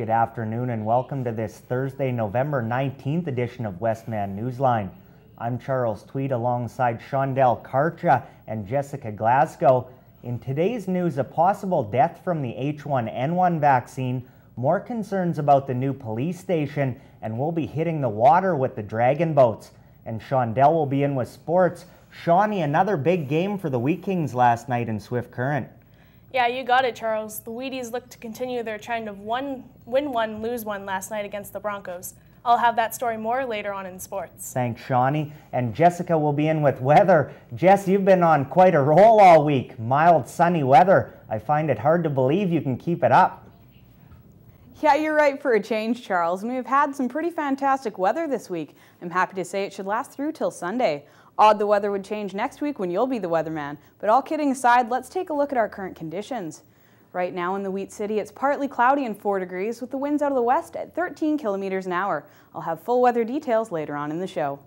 Good afternoon and welcome to this Thursday, November 19th edition of Westman Newsline. I'm Charles Tweed alongside Shondell Karcha and Jessica Glasgow. In today's news, a possible death from the H1N1 vaccine, more concerns about the new police station, and we'll be hitting the water with the dragon boats. And Shondell will be in with sports. Shawnee, another big game for the Wheat Kings last night in Swift Current. Yeah, you got it, Charles. The Wheaties look to continue their trend of win one, lose one last night against the Broncos. I'll have that story more later on in sports. Thanks, Shawnee. And Jessica will be in with weather. Jess, you've been on quite a roll all week. Mild, sunny weather. I find it hard to believe you can keep it up. Yeah, you're right for a change, Charles. And we've had some pretty fantastic weather this week. I'm happy to say it should last through till Sunday. Odd the weather would change next week when you'll be the weatherman. But all kidding aside, let's take a look at our current conditions. Right now in the Wheat City, it's partly cloudy and 4 degrees with the winds out of the west at 13 kilometers an hour. I'll have full weather details later on in the show.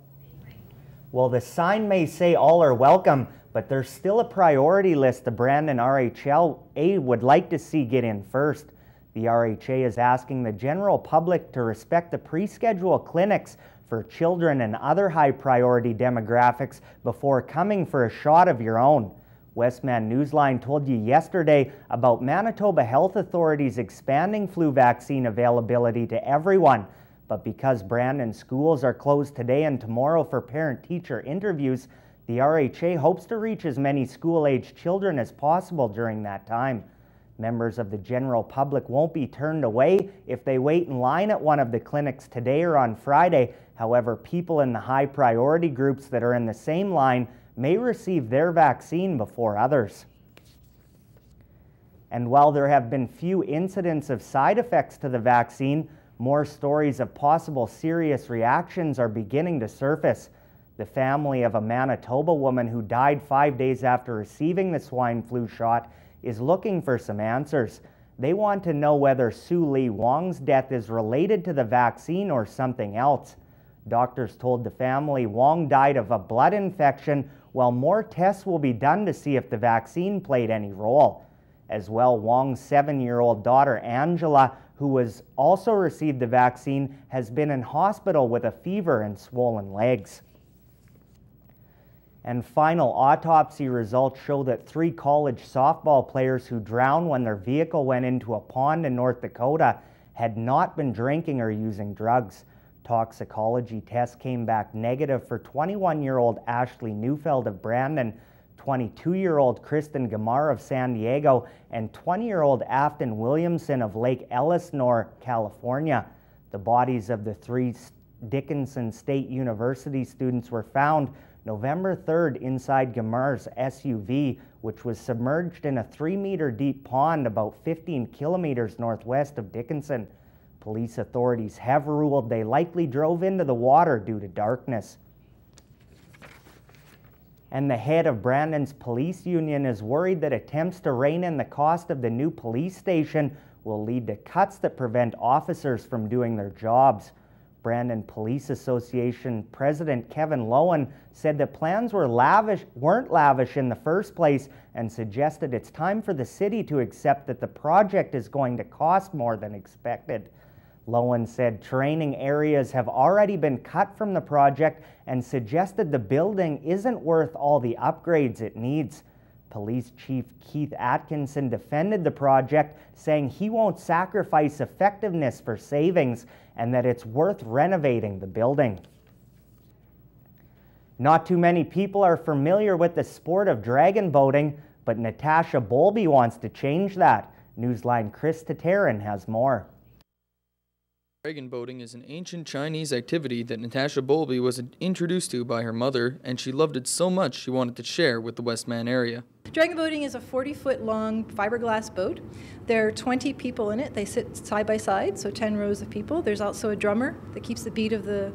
Well, the sign may say all are welcome, but there's still a priority list the Brandon RHLA would like to see get in first. The RHA is asking the general public to respect the pre-scheduled clinics for children and other high-priority demographics before coming for a shot of your own. Westman Newsline told you yesterday about Manitoba Health Authorities expanding flu vaccine availability to everyone. But because Brandon schools are closed today and tomorrow for parent-teacher interviews, the RHA hopes to reach as many school-aged children as possible during that time. Members of the general public won't be turned away if they wait in line at one of the clinics today or on Friday. However, people in the high priority groups that are in the same line may receive their vaccine before others. And while there have been few incidents of side effects to the vaccine, more stories of possible serious reactions are beginning to surface. The family of a Manitoba woman who died 5 days after receiving the swine flu shot is looking for some answers. They want to know whether Sue Lee Wong's death is related to the vaccine or something else. Doctors told the family Wong died of a blood infection, while more tests will be done to see if the vaccine played any role. As well, Wong's 7-year-old daughter Angela, who has also received the vaccine, has been in hospital with a fever and swollen legs. And final autopsy results show that 3 college softball players who drowned when their vehicle went into a pond in North Dakota had not been drinking or using drugs. Toxicology tests came back negative for 21-year-old Ashley Neufeld of Brandon, 22-year-old Kristen Gamar of San Diego, and 20-year-old Afton Williamson of Lake Elsinore, California. The bodies of the 3 Dickinson State University students were found November 3rd inside Gamar's SUV, which was submerged in a 3-meter deep pond about 15 kilometers northwest of Dickinson. Police authorities have ruled they likely drove into the water due to darkness. And the head of Brandon's police union is worried that attempts to rein in the cost of the new police station will lead to cuts that prevent officers from doing their jobs. Brandon Police Association President Kevin Lowen said that plans weren't lavish in the first place and suggested it's time for the city to accept that the project is going to cost more than expected. Lowen said training areas have already been cut from the project and suggested the building isn't worth all the upgrades it needs. Police Chief Keith Atkinson defended the project, saying he won't sacrifice effectiveness for savings and that it's worth renovating the building. Not too many people are familiar with the sport of dragon boating, but Natasha Bowlby wants to change that. Newsline Chris Taterin has more. Dragon boating is an ancient Chinese activity that Natasha Bowlby was introduced to by her mother, and she loved it so much she wanted to share with the Westman area. Dragon boating is a 40-foot long fiberglass boat. There are 20 people in it. They sit side by side, so 10 rows of people. There's also a drummer that keeps the beat of the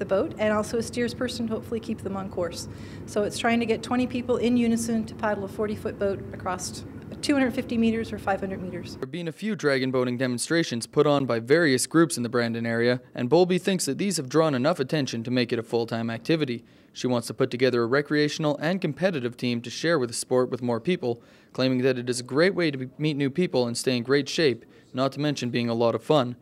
boat, and also a steersperson to hopefully keep them on course. So it's trying to get 20 people in unison to paddle a 40-foot boat across 250 meters or 500 meters. There have been a few dragon boating demonstrations put on by various groups in the Brandon area, and Bowlby thinks that these have drawn enough attention to make it a full-time activity. She wants to put together a recreational and competitive team to share with the sport with more people, claiming that it is a great way to meet new people and stay in great shape, not to mention being a lot of fun.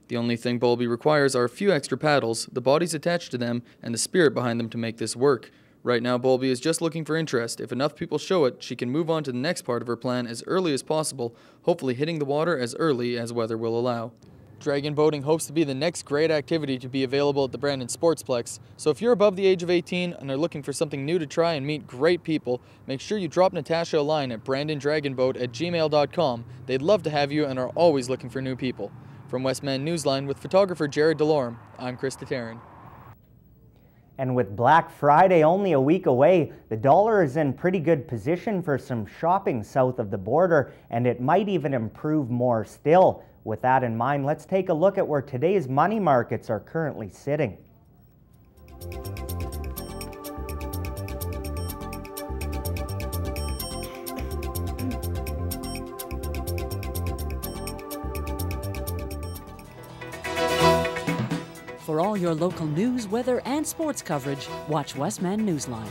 The only thing bowlby requires are a few extra paddles, the bodies attached to them, and the spirit behind them to make this work. Right now, Bowlby is just looking for interest. If enough people show it, she can move on to the next part of her plan as early as possible, hopefully hitting the water as early as weather will allow. Dragon boating hopes to be the next great activity to be available at the Brandon Sportsplex. So if you're above the age of 18 and are looking for something new to try and meet great people, make sure you drop Natasha a line at brandondragonboat@gmail.com. They'd love to have you and are always looking for new people. From Westman Newsline with photographer Jared DeLorme, I'm Chris Tataryn. And with Black Friday only a week away, the dollar is in pretty good position for some shopping south of the border, and it might even improve more still. With that in mind, let's take a look at where today's money markets are currently sitting. For all your local news, weather, and sports coverage, watch Westman Newsline.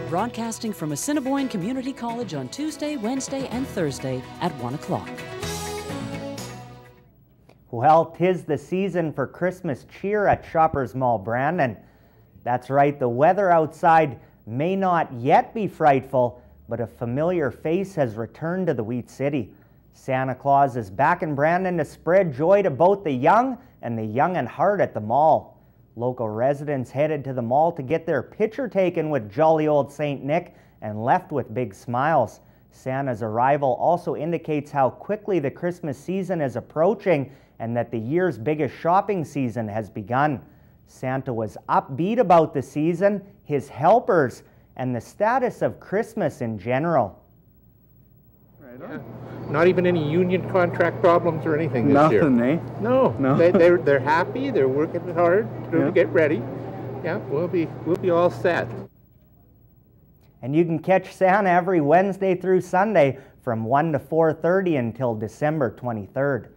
Broadcasting from Assiniboine Community College on Tuesday, Wednesday, and Thursday at 1 o'clock. Well, 'tis the season for Christmas cheer at Shoppers Mall Brandon. That's right, the weather outside may not yet be frightful, but a familiar face has returned to the Wheat City. Santa Claus is back in Brandon to spread joy to both the young and the young at heart at the mall. Local residents headed to the mall to get their picture taken with jolly old St. Nick and left with big smiles. Santa's arrival also indicates how quickly the Christmas season is approaching and that the year's biggest shopping season has begun. Santa was upbeat about the season, his helpers, and the status of Christmas in general. Yeah. Not even any union contract problems or anything this year. Nothing, eh? No. No. They're happy. They're working hard to get ready. Yeah, we'll be all set. And you can catch Santa every Wednesday through Sunday from 1 to 4:30 until December 23rd.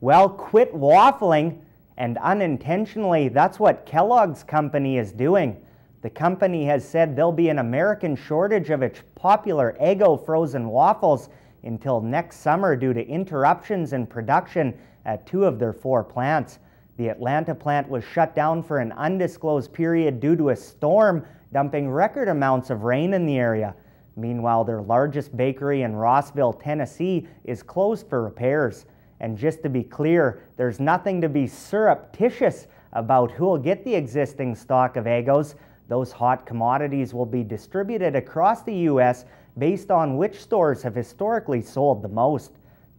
Well, quit waffling. And unintentionally, that's what Kellogg's company is doing. The company has said there'll be an American shortage of its popular Eggo frozen waffles until next summer due to interruptions in production at 2 of their 4 plants. The Atlanta plant was shut down for an undisclosed period due to a storm dumping record amounts of rain in the area. Meanwhile, their largest bakery in Rossville, Tennessee, is closed for repairs. And just to be clear, there's nothing to be surreptitious about who will get the existing stock of Eggos. Those hot commodities will be distributed across the U.S. based on which stores have historically sold the most.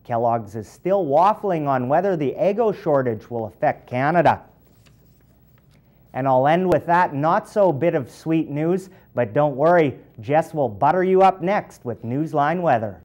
Kellogg's is still waffling on whether the Eggo shortage will affect Canada. And I'll end with that not-so bit of sweet news, but don't worry, Jess will butter you up next with Newsline Weather.